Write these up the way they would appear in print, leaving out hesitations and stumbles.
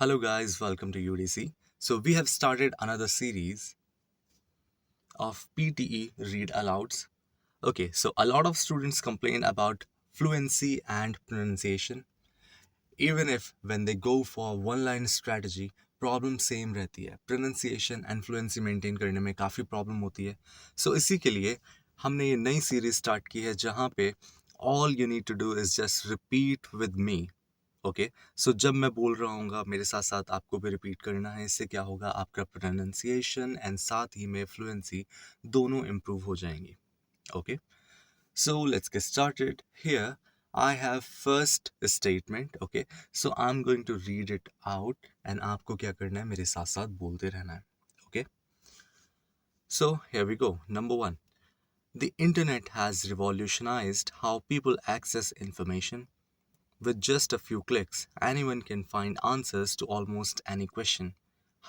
Hello, guys, welcome to UDC. So, we have started another series of PTE Read Alouds. Okay, so a lot of students complain about fluency and pronunciation. Even if when they go for one line strategy, problem same रहती है pronunciation and fluency maintain करने में काफ़ी problem होती है सो इसी के लिए हमने ये नई सीरीज स्टार्ट की है जहाँ पे all you need to do is just repeat with me okay so जब मैं बोल रहा हूँ मेरे साथ साथ आपको भी रिपीट करना है इससे क्या होगा आपका प्रोनाउंसिएशन एंड साथ ही में फ्लुएंसी दोनों इम्प्रूव हो जाएंगी okay so let's get started. Here I have first statement. Okay, so I'm going to read it out and आपको क्या करना है मेरे साथ साथ बोलते रहना है. Okay, so here we go. Number one, the internet has revolutionized how people access information. With just a few clicks, anyone can find answers to almost any question.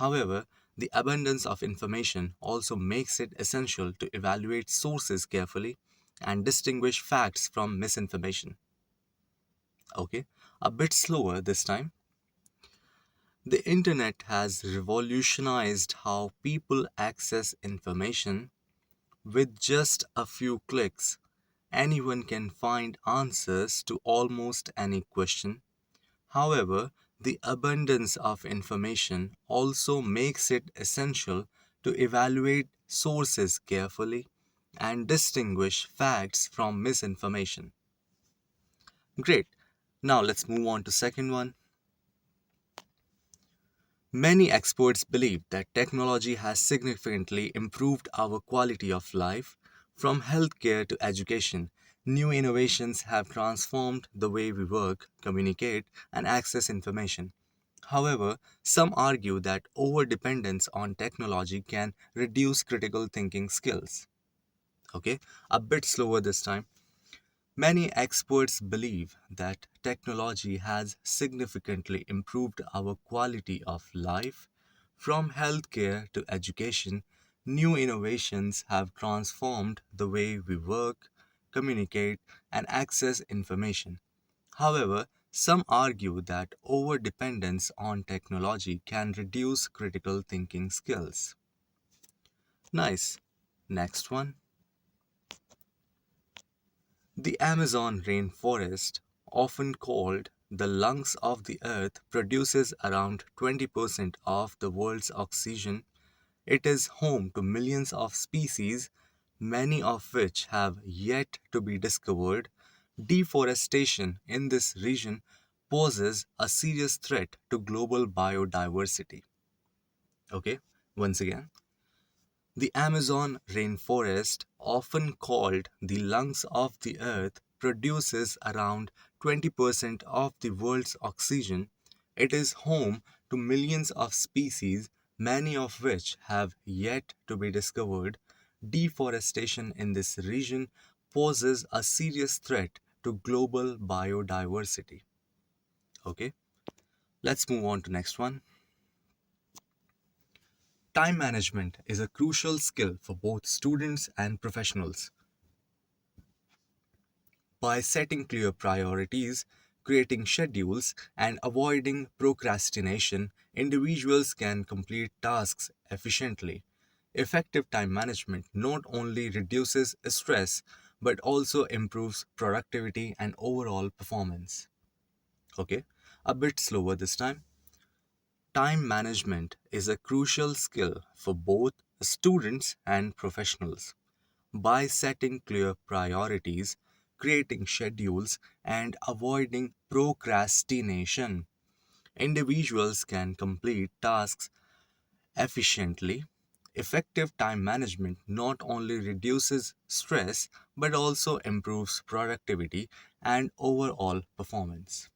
However, the abundance of information also makes it essential to evaluate sources carefully and distinguish facts from misinformation. Okay, a bit slower this time. The internet has revolutionized how people access information. With just a few clicks, anyone can find answers to almost any question. However, the abundance of information also makes it essential to evaluate sources carefully and distinguish facts from misinformation. Great. Now let's move on to second one. Many experts believe that technology has significantly improved our quality of life. From healthcare to education, new innovations have transformed the way we work, communicate, and access information. However, some argue that overdependence on technology can reduce critical thinking skills. Okay, a bit slower this time. Many experts believe that technology has significantly improved our quality of life. From healthcare to education, new innovations have transformed the way we work, communicate, and access information. However, some argue that overdependence on technology can reduce critical thinking skills. Nice. Next one. The Amazon rainforest, often called the lungs of the earth, produces around 20% of the world's oxygen. It is home to millions of species, many of which have yet to be discovered. Deforestation in this region poses a serious threat to global biodiversity. Okay, once again, the Amazon rainforest, often called the lungs of the earth, produces around 20% of the world's oxygen. It is home to millions of species, many of which have yet to be discovered. Deforestation in this region poses a serious threat to global biodiversity. Okay, let's move on to next one. Time management is a crucial skill for both students and professionals. By setting clear priorities, creating schedules, and avoiding procrastination, individuals can complete tasks efficiently. Effective time management not only reduces stress but also improves productivity and overall performance. Okay, a bit slower this time. Time management is a crucial skill for both students and professionals. By setting clear priorities, creating schedules, and avoiding procrastination, individuals can complete tasks efficiently. Effective time management not only reduces stress but also improves productivity and overall performance.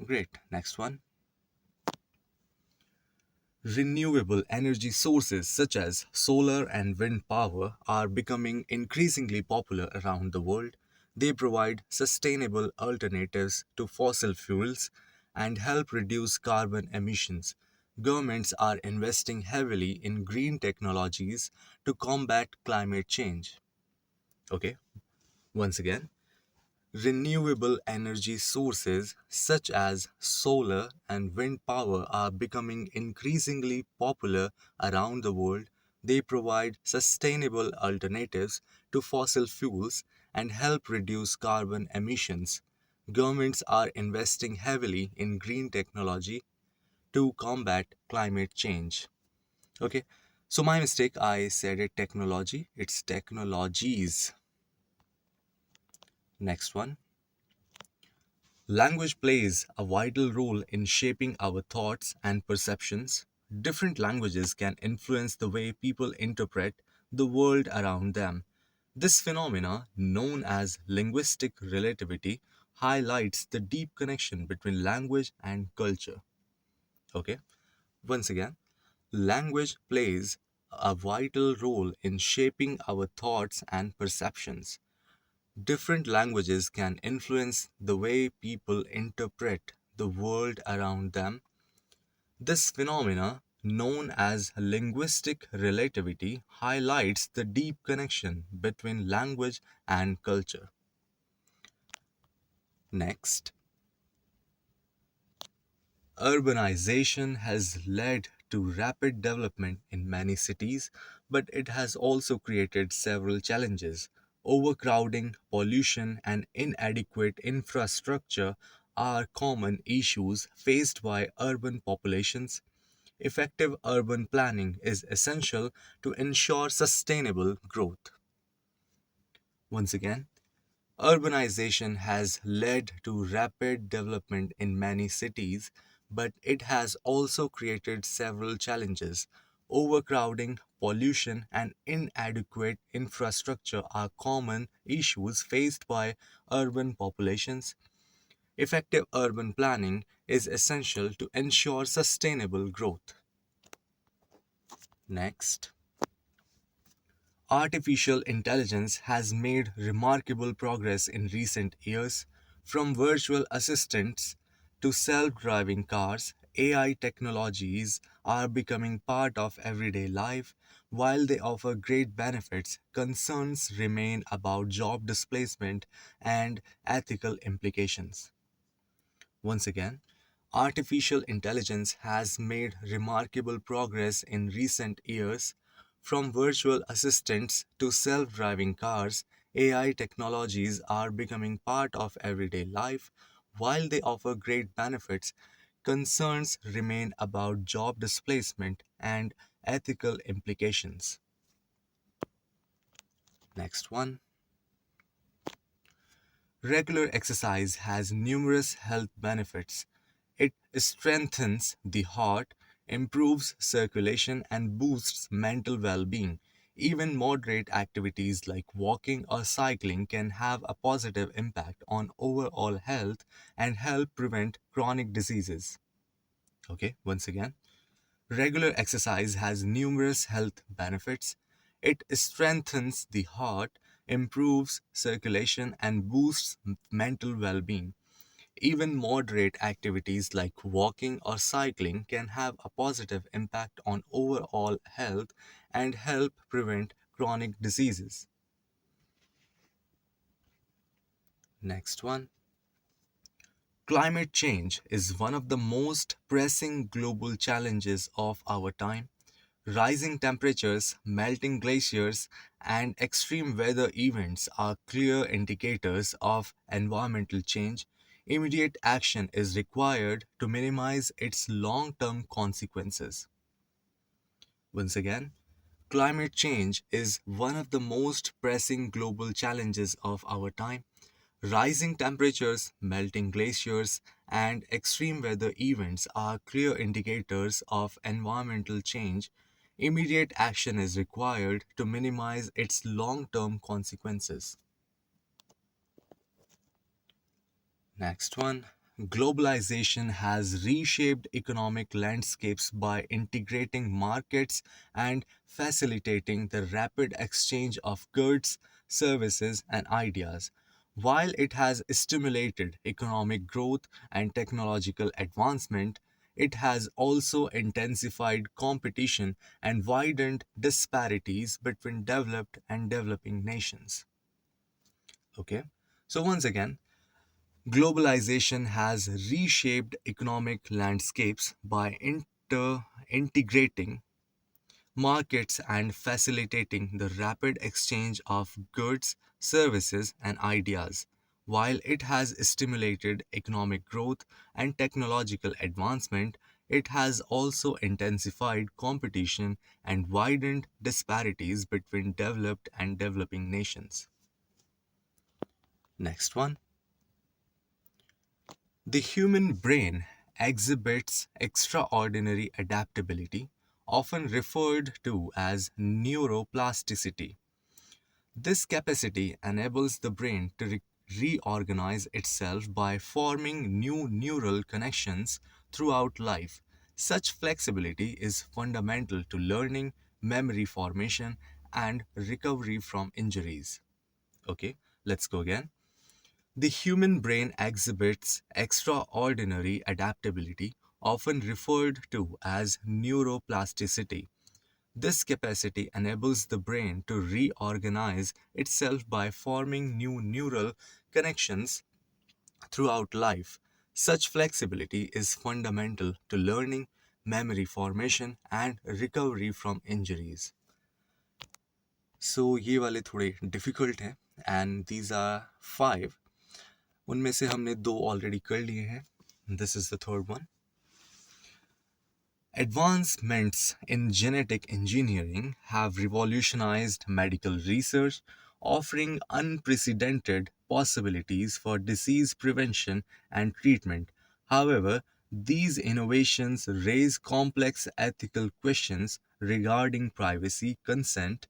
Great, next one. Renewable energy sources such as solar and wind power are becoming increasingly popular around the world. They provide sustainable alternatives to fossil fuels and help reduce carbon emissions. Governments are investing heavily in green technologies to combat climate change. Okay, once again, Renewable energy sources such as solar and wind power are becoming increasingly popular around the world. They provide sustainable alternatives to fossil fuels and help reduce carbon emissions. Governments are investing heavily in green technology to combat climate change. Okay, so my mistake, I said it technology, it's technologies. Next one. Language plays a vital role in shaping our thoughts and perceptions. Different languages can influence the way people interpret the world around them. This phenomena, known as linguistic relativity, highlights the deep connection between language and culture. Okay, once again, language plays a vital role in shaping our thoughts and perceptions. Different languages can influence the way people interpret the world around them. This phenomena, known as linguistic relativity, highlights the deep connection between language and culture. Next, urbanization has led to rapid development in many cities, but it has also created several challenges. Overcrowding, pollution, and inadequate infrastructure are common issues faced by urban populations. Effective urban planning is essential to ensure sustainable growth. Once again, urbanization has led to rapid development in many cities, but it has also created several challenges. Overcrowding, pollution, and inadequate infrastructure are common issues faced by urban populations. Effective urban planning is essential to ensure sustainable growth. Next, artificial intelligence has made remarkable progress in recent years. From virtual assistants to self driving cars, AI technologies are becoming part of everyday life. While they offer great benefits, concerns remain about job displacement and ethical implications. Once again, artificial intelligence has made remarkable progress in recent years. From virtual assistants to self driving cars, AI technologies are becoming part of everyday life. While they offer great benefits, concerns remain about job displacement and ethical implications. Next one. Regular exercise has numerous health benefits. It strengthens the heart, improves circulation, and boosts mental well being. Even moderate activities like walking or cycling can have a positive impact on overall health and help prevent chronic diseases. Okay, once again, regular exercise has numerous health benefits. It strengthens the heart, improves circulation, and boosts mental well being. Even moderate activities like walking or cycling can have a positive impact on overall health and help prevent chronic diseases. Next one. Climate change is one of the most pressing global challenges of our time. Rising temperatures, melting glaciers, and extreme weather events are clear indicators of environmental change. Immediate action is required to minimize its long term consequences. Once again, climate change is one of the most pressing global challenges of our time. Rising temperatures, melting glaciers, and extreme weather events are clear indicators of environmental change. Immediate action is required to minimize its long term consequences. Next one. Globalization has reshaped economic landscapes by integrating markets and facilitating the rapid exchange of goods, services, and ideas. While it has stimulated economic growth and technological advancement, it has also intensified competition and widened disparities between developed and developing nations. Okay. So once again, Globalization has reshaped economic landscapes by integrating markets and facilitating the rapid exchange of goods, services, and ideas. While it has stimulated economic growth and technological advancement, it has also intensified competition and widened disparities between developed and developing nations. Next one. The human brain exhibits extraordinary adaptability, often referred to as neuroplasticity. This capacity enables the brain to reorganize itself by forming new neural connections throughout life. Such flexibility is fundamental to learning, memory formation, and recovery from injuries. Okay, let's go again. The human brain exhibits extraordinary adaptability, often referred to as neuroplasticity. This capacity enables the brain to reorganize itself by forming new neural connections throughout life. Such flexibility is fundamental to learning, memory formation, and recovery from injuries. So ये वाले थोड़े difficult हैं and these are 5. उनमें से हमने 2 already कर लिए हैं. This is the third one. Advancements in genetic engineering have revolutionized medical research, offering unprecedented possibilities for disease prevention and treatment. However, these innovations raise complex ethical questions regarding privacy, consent,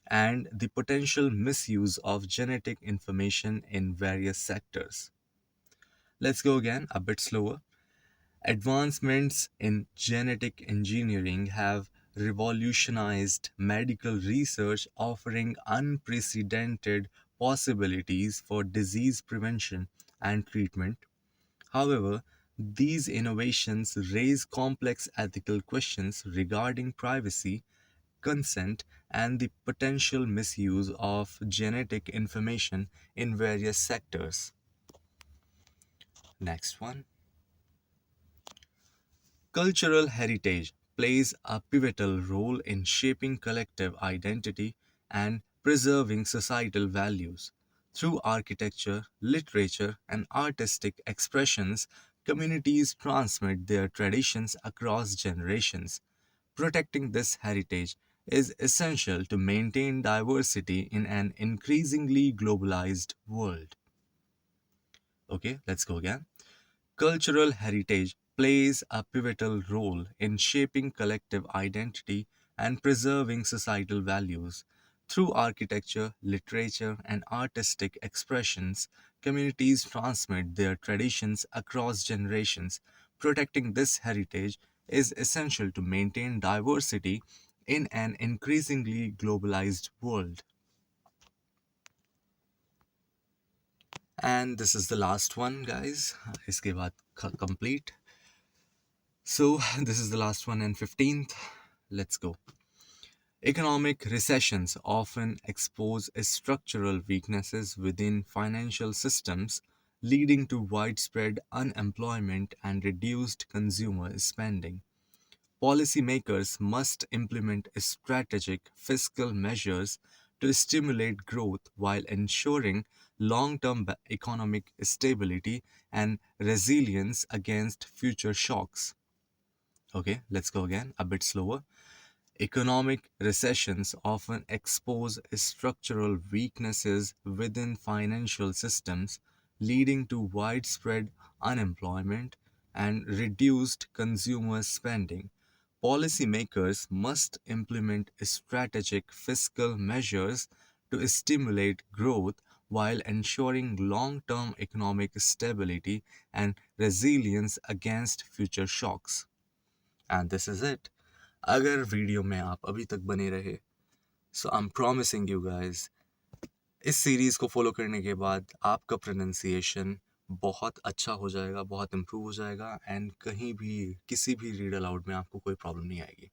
and the potential misuse of genetic information in various sectors. Let's go again, a bit slower. Advancements in genetic engineering have revolutionized medical research, offering unprecedented possibilities for disease prevention and treatment. However, these innovations raise complex ethical questions regarding privacy, consent, and the potential misuse of genetic information in various sectors. Next one. Cultural heritage plays a pivotal role in shaping collective identity and preserving societal values. Through architecture, literature, and artistic expressions, communities transmit their traditions across generations. Protecting this heritage is essential to maintain diversity in an increasingly globalized world. Okay, let's go again. Cultural heritage plays a pivotal role in shaping collective identity and preserving societal values. Through architecture, literature, and artistic expressions, communities transmit their traditions across generations. Protecting this heritage is essential to maintain diversity in an increasingly globalized world. And this is the last one, guys. इसके बाद complete. So, this is the last one and 15th. Let's go. Economic recessions often expose structural weaknesses within financial systems, leading to widespread unemployment and reduced consumer spending. Policymakers must implement strategic fiscal measures to stimulate growth while ensuring long term economic stability and resilience against future shocks. Okay, let's go again, a bit slower. Economic recessions often expose structural weaknesses within financial systems, leading to widespread unemployment and reduced consumer spending. Policymakers must implement strategic fiscal measures to stimulate growth while ensuring long term economic stability and resilience against future shocks. And this is it. अगर video में आप अभी तक बने रहे, so I am promising you guys, इस series को follow करने के बाद आपका प्रोनाउंसिएशन बहुत अच्छा हो जाएगा, बहुत इम्प्रूव हो जाएगा एंड कहीं भी किसी भी रीड अलाउड में आपको कोई प्रॉब्लम नहीं आएगी.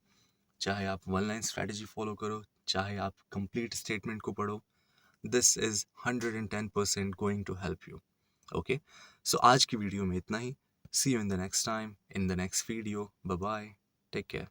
चाहे आप वन लाइन स्ट्रैटेजी फॉलो करो, चाहे आप कंप्लीट स्टेटमेंट को पढ़ो, this is 110% going to help you. Okay, so आज की वीडियो में इतना ही. See you in the next time, in the next video. Bye bye, take care.